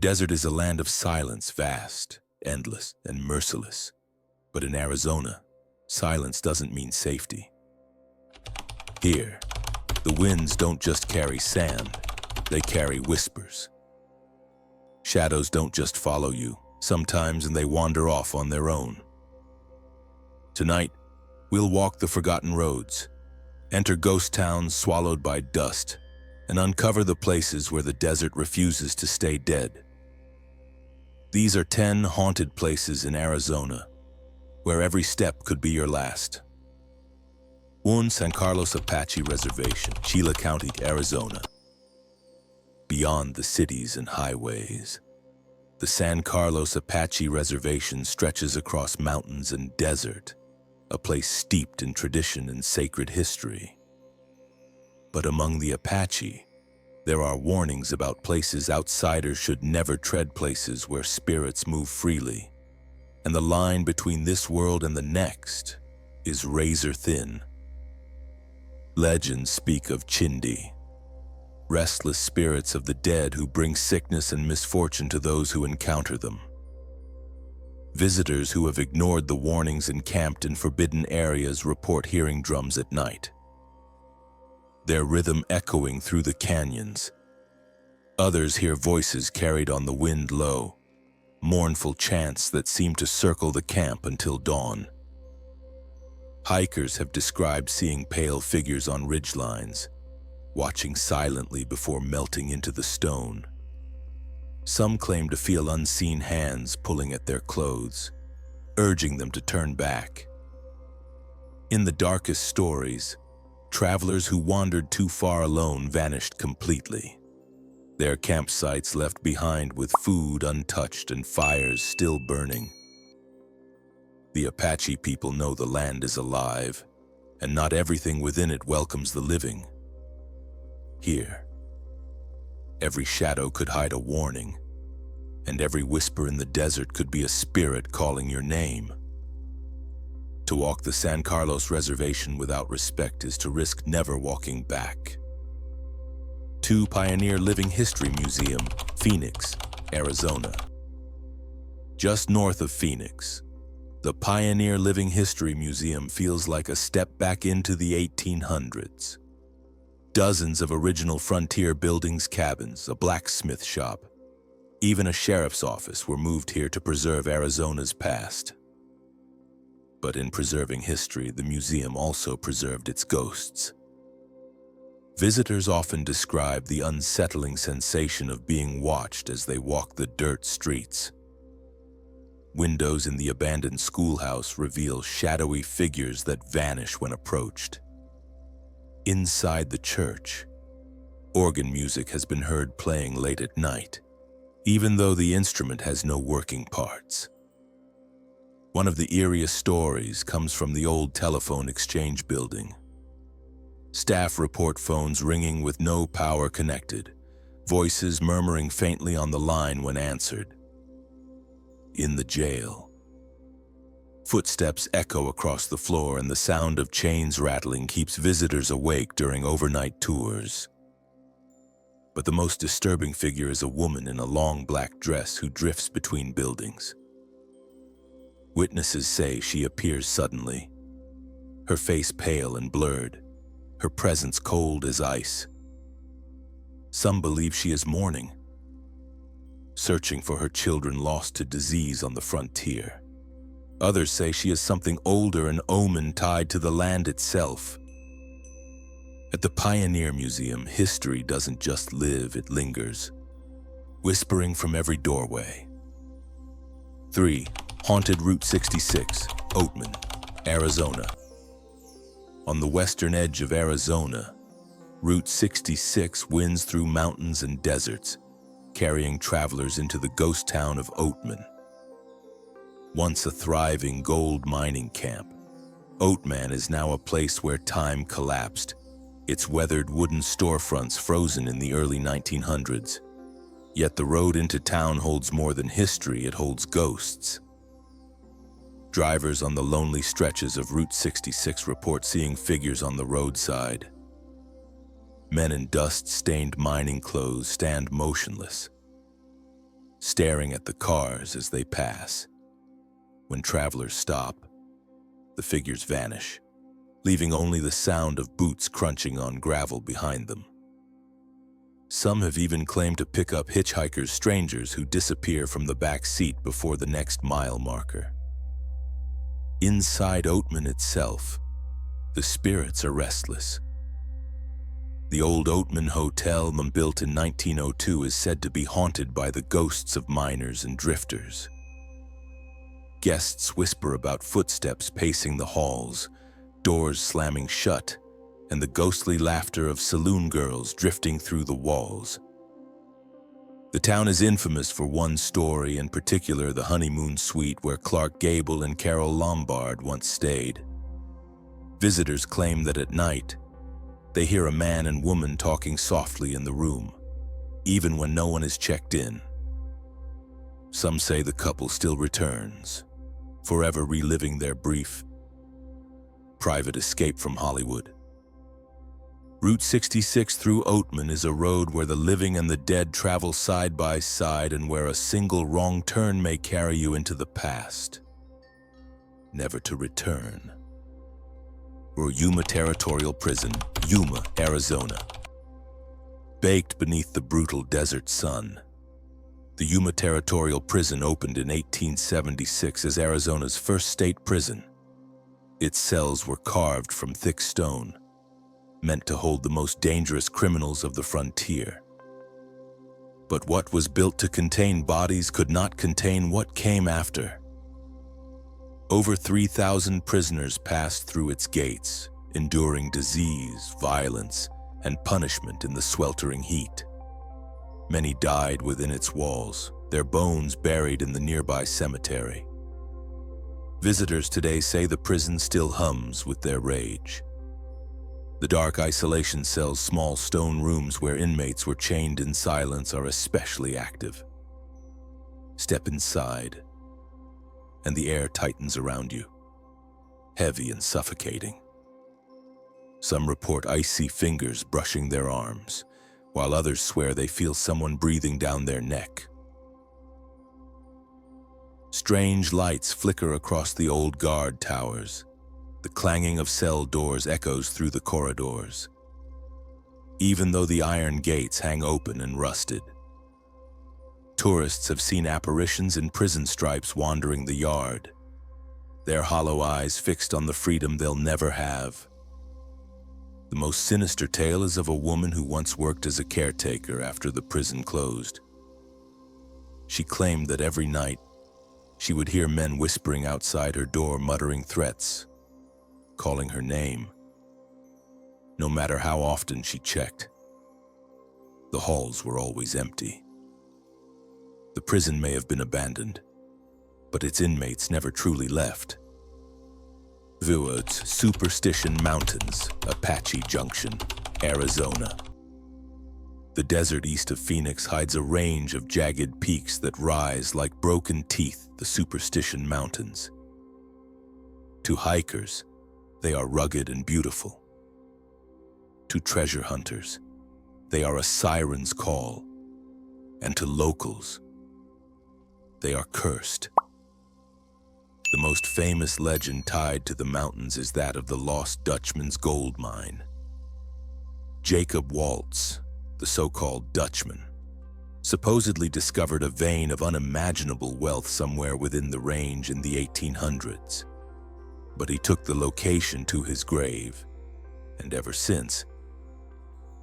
desert is a land of silence, vast, endless, and merciless. But in Arizona, silence doesn't mean safety. Here, the winds don't just carry sand, they carry whispers. Shadows don't just follow you, sometimes and they wander off on their own. Tonight, we'll walk the forgotten roads, enter ghost towns swallowed by dust, and uncover the places where the desert refuses to stay dead. These are 10 haunted places in Arizona, where every step could be your last. 1. San Carlos Apache Reservation, Chila County, Arizona. Beyond the cities and highways, the San Carlos Apache Reservation stretches across mountains and desert, a place steeped in tradition and sacred history. But among the Apache, there are warnings about places outsiders should never tread, places where spirits move freely, and the line between this world and the next is razor thin. Legends speak of Chindi, restless spirits of the dead who bring sickness and misfortune to those who encounter them. Visitors who have ignored the warnings and camped in forbidden areas report hearing drums at night, their rhythm echoing through the canyons. Others hear voices carried on the wind low, mournful chants that seem to circle the camp until dawn. Hikers have described seeing pale figures on ridgelines, watching silently before melting into the stone. Some claim to feel unseen hands pulling at their clothes, urging them to turn back. In the darkest stories, travelers who wandered too far alone vanished completely, their campsites left behind with food untouched and fires still burning. The Apache people know the land is alive, and not everything within it welcomes the living. Here, every shadow could hide a warning, and every whisper in the desert could be a spirit calling your name. To walk the San Carlos Reservation without respect is to risk never walking back. 2. Pioneer Living History Museum, Phoenix, Arizona. Just north of Phoenix, the Pioneer Living History Museum feels like a step back into the 1800s. Dozens of original frontier buildings, cabins, a blacksmith shop, even a sheriff's office were moved here to preserve Arizona's past. But in preserving history, the museum also preserved its ghosts. Visitors often describe the unsettling sensation of being watched as they walk the dirt streets. Windows in the abandoned schoolhouse reveal shadowy figures that vanish when approached. Inside the church, organ music has been heard playing late at night, even though the instrument has no working parts. One of the eeriest stories comes from the old telephone exchange building. Staff report phones ringing with no power connected, voices murmuring faintly on the line when answered. In the jail, footsteps echo across the floor and the sound of chains rattling keeps visitors awake during overnight tours. But the most disturbing figure is a woman in a long black dress who drifts between buildings. Witnesses say she appears suddenly, her face pale and blurred, her presence cold as ice. Some believe she is mourning, searching for her children lost to disease on the frontier. Others say she is something older, an omen tied to the land itself. At the Pioneer Museum, history doesn't just live, it lingers, whispering from every doorway. 3. Haunted Route 66, Oatman, Arizona. On the western edge of Arizona, Route 66 winds through mountains and deserts, carrying travelers into the ghost town of Oatman. Once a thriving gold mining camp, Oatman is now a place where time collapsed, its weathered wooden storefronts frozen in the early 1900s. Yet the road into town holds more than history, it holds ghosts. Drivers on the lonely stretches of Route 66 report seeing figures on the roadside. Men in dust-stained mining clothes stand motionless. staring at the cars as they pass. When travelers stop, the figures vanish, leaving only the sound of boots crunching on gravel behind them. Some have even claimed to pick up hitchhikers, strangers who disappear from the back seat before the next mile marker. Inside Oatman itself, the spirits are restless. The old Oatman Hotel, built in 1902, is said to be haunted by the ghosts of miners and drifters. Guests whisper about footsteps pacing the halls, doors slamming shut, and the ghostly laughter of saloon girls drifting through the walls. The town is infamous for one story, in particular the honeymoon suite where Clark Gable and Carol Lombard once stayed. Visitors claim that at night, they hear a man and woman talking softly in the room, even when no one is checked in. Some say the couple still returns, forever reliving their brief, private escape from Hollywood. Route 66 through Oatman is a road where the living and the dead travel side by side and where a single wrong turn may carry you into the past, never to return. Or Yuma Territorial Prison, Yuma, Arizona. Baked beneath the brutal desert sun, the Yuma Territorial Prison opened in 1876 as Arizona's first state prison. Its cells were carved from thick stone, meant to hold the most dangerous criminals of the frontier. But what was built to contain bodies could not contain what came after. Over 3,000 prisoners passed through its gates, enduring disease, violence, and punishment in the sweltering heat. Many died within its walls, their bones buried in the nearby cemetery. Visitors today say the prison still hums with their rage. The dark isolation cells, small stone rooms where inmates were chained in silence, are especially active. Step inside, and the air tightens around you, heavy and suffocating. Some report icy fingers brushing their arms, while others swear they feel someone breathing down their neck. Strange lights flicker across the old guard towers. The clanging of cell doors echoes through the corridors, even though the iron gates hang open and rusted. Tourists have seen apparitions in prison stripes wandering the yard, their hollow eyes fixed on the freedom they'll never have. The most sinister tale is of a woman who once worked as a caretaker after the prison closed. She claimed that every night she would hear men whispering outside her door, muttering threats, calling her name. No matter how often she checked, the halls were always empty. The prison may have been abandoned, but its inmates never truly left. Vieward's Superstition Mountains, Apache Junction, Arizona. The desert east of Phoenix hides a range of jagged peaks that rise like broken teeth, the Superstition Mountains. To hikers, they are rugged and beautiful. To treasure hunters, they are a siren's call. And to locals, they are cursed. The most famous legend tied to the mountains is that of the lost Dutchman's gold mine. Jacob Waltz, the so-called Dutchman, supposedly discovered a vein of unimaginable wealth somewhere within the range in the 1800s. But he took the location to his grave, and ever since,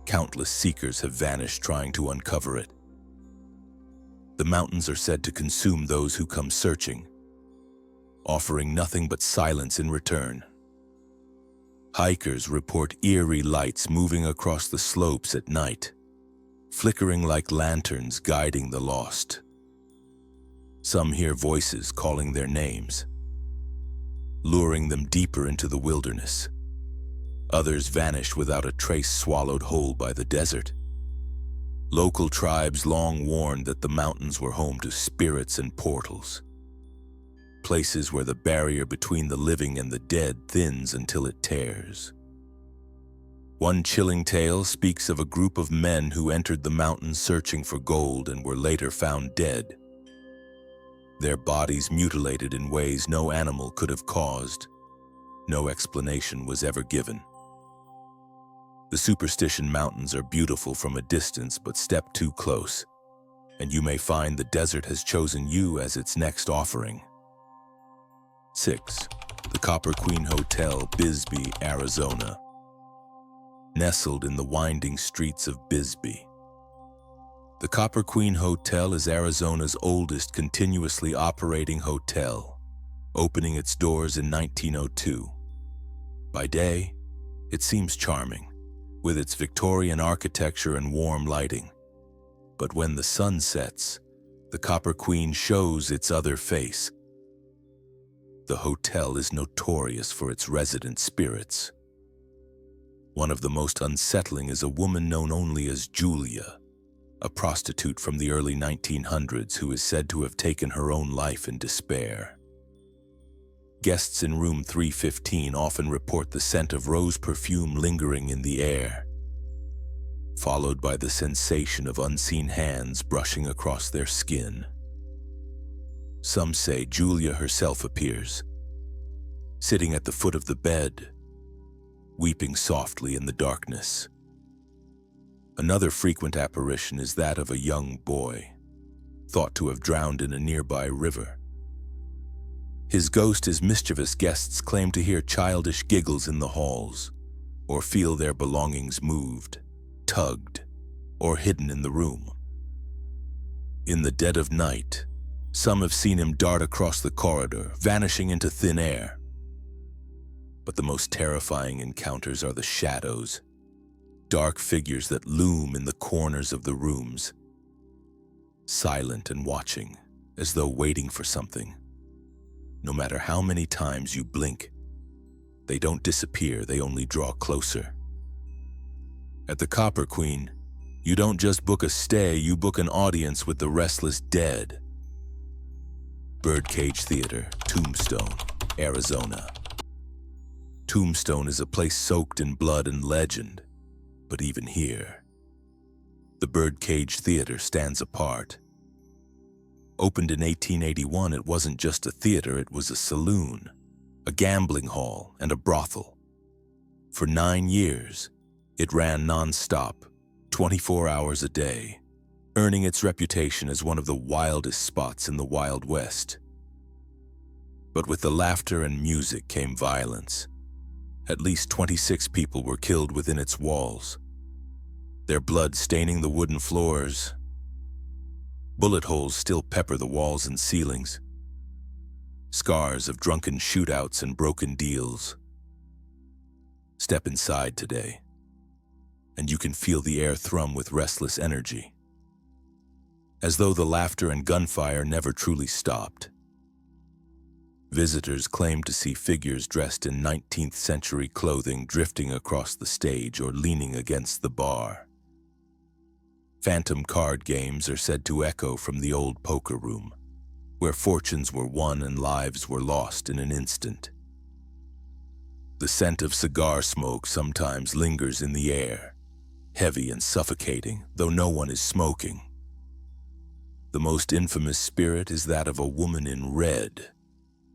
countless seekers have vanished trying to uncover it. The mountains are said to consume those who come searching, offering nothing but silence in return. Hikers report eerie lights moving across the slopes at night, flickering like lanterns guiding the lost. Some hear voices calling their names, luring them deeper into the wilderness. Others vanish without a trace, swallowed whole by the desert. Local tribes long warned that the mountains were home to spirits and portals, places where the barrier between the living and the dead thins until it tears. One chilling tale speaks of a group of men who entered the mountains searching for gold and were later found dead, their bodies mutilated in ways no animal could have caused. No explanation was ever given. The Superstition Mountains are beautiful from a distance, but step too close, and you may find the desert has chosen you as its next offering. 6. The Copper Queen Hotel, Bisbee, Arizona. Nestled in the winding streets of Bisbee, the Copper Queen Hotel is Arizona's oldest continuously operating hotel, opening its doors in 1902. By day, it seems charming, with its Victorian architecture and warm lighting. But when the sun sets, the Copper Queen shows its other face. The hotel is notorious for its resident spirits. One of the most unsettling is a woman known only as Julia, a prostitute from the early 1900s who is said to have taken her own life in despair. Guests in room 315 often report the scent of rose perfume lingering in the air, followed by the sensation of unseen hands brushing across their skin. Some say Julia herself appears, sitting at the foot of the bed, weeping softly in the darkness. Another frequent apparition is that of a young boy, thought to have drowned in a nearby river. His ghost is mischievous. Guests claim to hear childish giggles in the halls, or feel their belongings moved, tugged, or hidden in the room. In the dead of night, some have seen him dart across the corridor, vanishing into thin air. But the most terrifying encounters are the shadows, dark figures that loom in the corners of the rooms, silent and watching, as though waiting for something. No matter how many times you blink, they don't disappear, they only draw closer. At the Copper Queen, you don't just book a stay, you book an audience with the restless dead. Birdcage Theater, Tombstone, Arizona. Tombstone is a place soaked in blood and legend. But even here, the Birdcage Theater stands apart. Opened in 1881, it wasn't just a theater, it was a saloon, a gambling hall, and a brothel. For 9 years, it ran non-stop, 24 hours a day, earning its reputation as one of the wildest spots in the Wild West. But with the laughter and music came violence. At least 26 people were killed within its walls, their blood staining the wooden floors. Bullet holes still pepper the walls and ceilings, scars of drunken shootouts and broken deals. Step inside today, and you can feel the air thrum with restless energy, as though the laughter and gunfire never truly stopped. Visitors claim to see figures dressed in 19th century clothing drifting across the stage or leaning against the bar. Phantom card games are said to echo from the old poker room, where fortunes were won and lives were lost in an instant. The scent of cigar smoke sometimes lingers in the air, heavy and suffocating, though no one is smoking. The most infamous spirit is that of a woman in red,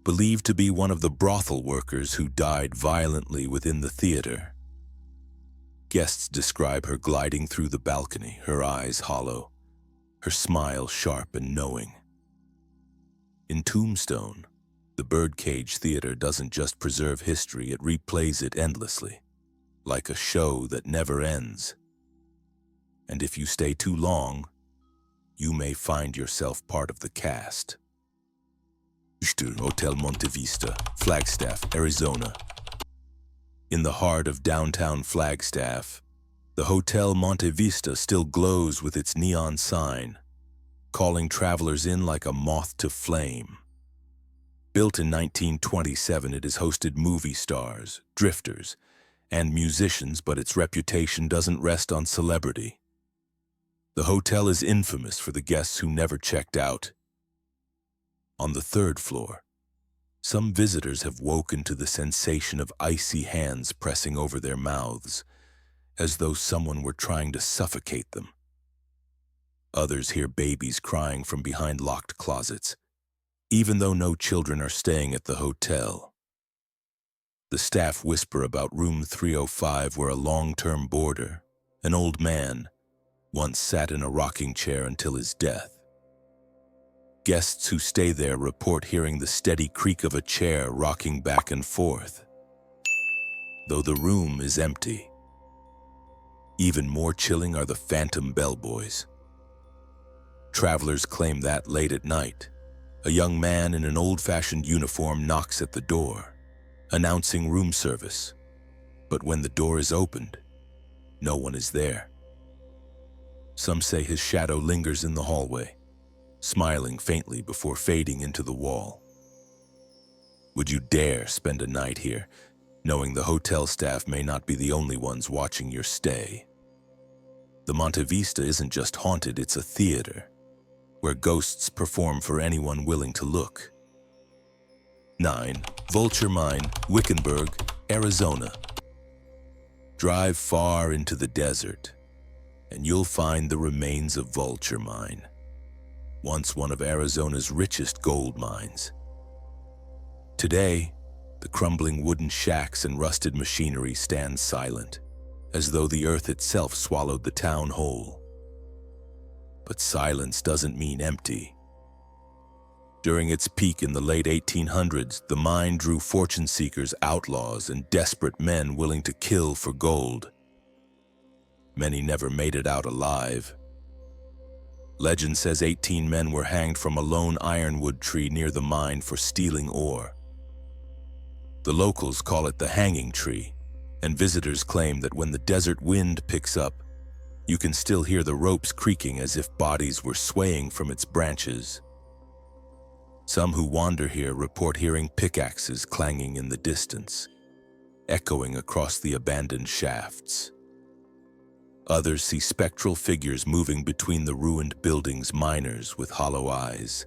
believed to be one of the brothel workers who died violently within the theater. Guests describe her gliding through the balcony, her eyes hollow, her smile sharp and knowing. In Tombstone, the Birdcage Theater doesn't just preserve history, it replays it endlessly, like a show that never ends. And if you stay too long, you may find yourself part of the cast. Hotel Monte Vista, Flagstaff, Arizona. In the heart of downtown Flagstaff, the Hotel Monte Vista still glows with its neon sign, calling travelers in like a moth to flame. Built in 1927, it has hosted movie stars, drifters, and musicians, but its reputation doesn't rest on celebrity. The hotel is infamous for the guests who never checked out. On the 3rd floor, some visitors have woken to the sensation of icy hands pressing over their mouths, as though someone were trying to suffocate them. Others hear babies crying from behind locked closets, even though no children are staying at the hotel. The staff whisper about room 305 where a long-term boarder, an old man, once sat in a rocking chair until his death. Guests who stay there report hearing the steady creak of a chair rocking back and forth, though the room is empty. Even more chilling are the phantom bellboys. Travelers claim that late at night, a young man in an old-fashioned uniform knocks at the door, announcing room service. But when the door is opened, no one is there. Some say his shadow lingers in the hallway, smiling faintly before fading into the wall. Would you dare spend a night here, knowing the hotel staff may not be the only ones watching your stay? The Monte Vista isn't just haunted, it's a theater, where ghosts perform for anyone willing to look. 9. Vulture Mine, Wickenburg, Arizona. Drive far into the desert, and you'll find the remains of Vulture Mine, once one of Arizona's richest gold mines. Today, the crumbling wooden shacks and rusted machinery stand silent, as though the earth itself swallowed the town whole. But silence doesn't mean empty. During its peak in the late 1800s, the mine drew fortune seekers, outlaws, and desperate men willing to kill for gold. Many never made it out alive. Legend says 18 men were hanged from a lone ironwood tree near the mine for stealing ore. The locals call it the hanging tree, and visitors claim that when the desert wind picks up, you can still hear the ropes creaking as if bodies were swaying from its branches. Some who wander here report hearing pickaxes clanging in the distance, echoing across the abandoned shafts. Others see spectral figures moving between the ruined buildings, miners with hollow eyes,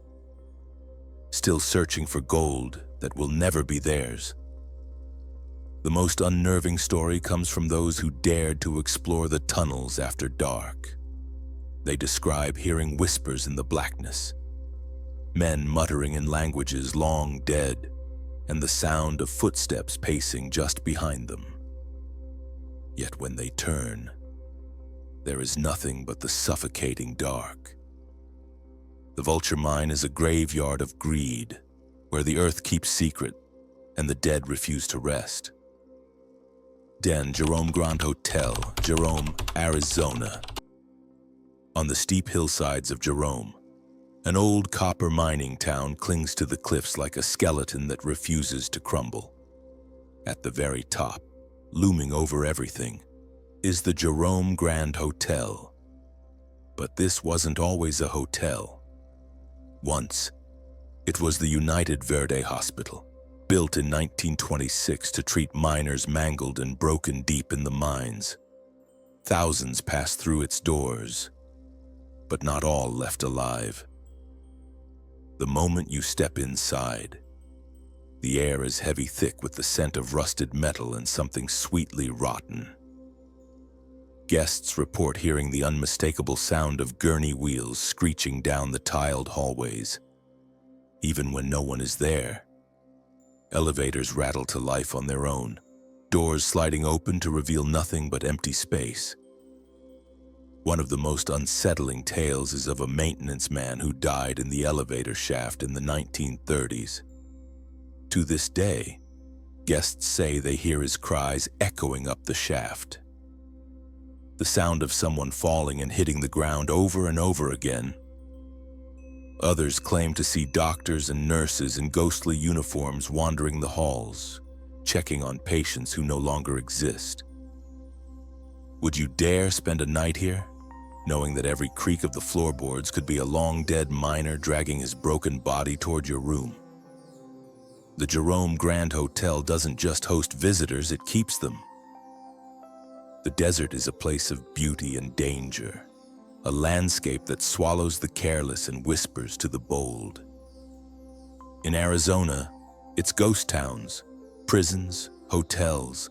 still searching for gold that will never be theirs. The most unnerving story comes from those who dared to explore the tunnels after dark. They describe hearing whispers in the blackness, men muttering in languages long dead, and the sound of footsteps pacing just behind them. Yet when they turn, there is nothing but the suffocating dark. The Vulture Mine is a graveyard of greed, where the earth keeps secret and the dead refuse to rest. Jerome Grand Hotel, Jerome, Arizona. On the steep hillsides of Jerome, an old copper mining town clings to the cliffs like a skeleton that refuses to crumble. At the very top, looming over everything, is the Jerome Grand Hotel. But this wasn't always a hotel. Once, it was the United Verde Hospital, built in 1926 to treat miners mangled and broken deep in the mines. Thousands passed through its doors, but not all left alive. The moment you step inside, the air is heavy thick with the scent of rusted metal and something sweetly rotten. Guests report hearing the unmistakable sound of gurney wheels screeching down the tiled hallways. Even when no one is there, elevators rattle to life on their own, doors sliding open to reveal nothing but empty space. One of the most unsettling tales is of a maintenance man who died in the elevator shaft in the 1930s. To this day, guests say they hear his cries echoing up the shaft. The sound of someone falling and hitting the ground over and over again. Others claim to see doctors and nurses in ghostly uniforms wandering the halls, checking on patients who no longer exist. Would you dare spend a night here, knowing that every creak of the floorboards could be a long-dead miner dragging his broken body toward your room? The Jerome Grand Hotel doesn't just host visitors, it keeps them. The desert is a place of beauty and danger, a landscape that swallows the careless and whispers to the bold. In Arizona, its ghost towns, prisons, hotels,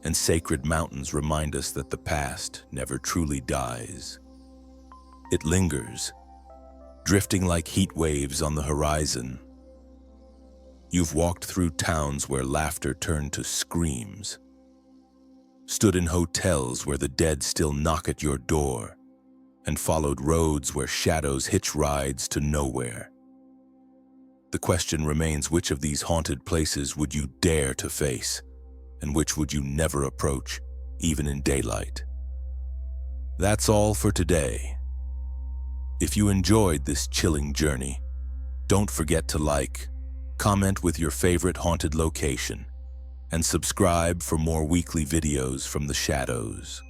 and sacred mountains remind us that the past never truly dies. It lingers, drifting like heat waves on the horizon, You've walked through towns where laughter turned to screams, stood in hotels where the dead still knock at your door, and followed roads where shadows hitch rides to nowhere. The question remains, which of these haunted places would you dare to face, and which would you never approach, even in daylight? That's all for today. If you enjoyed this chilling journey, don't forget to like, comment with your favorite haunted location, and subscribe for more weekly videos from the shadows.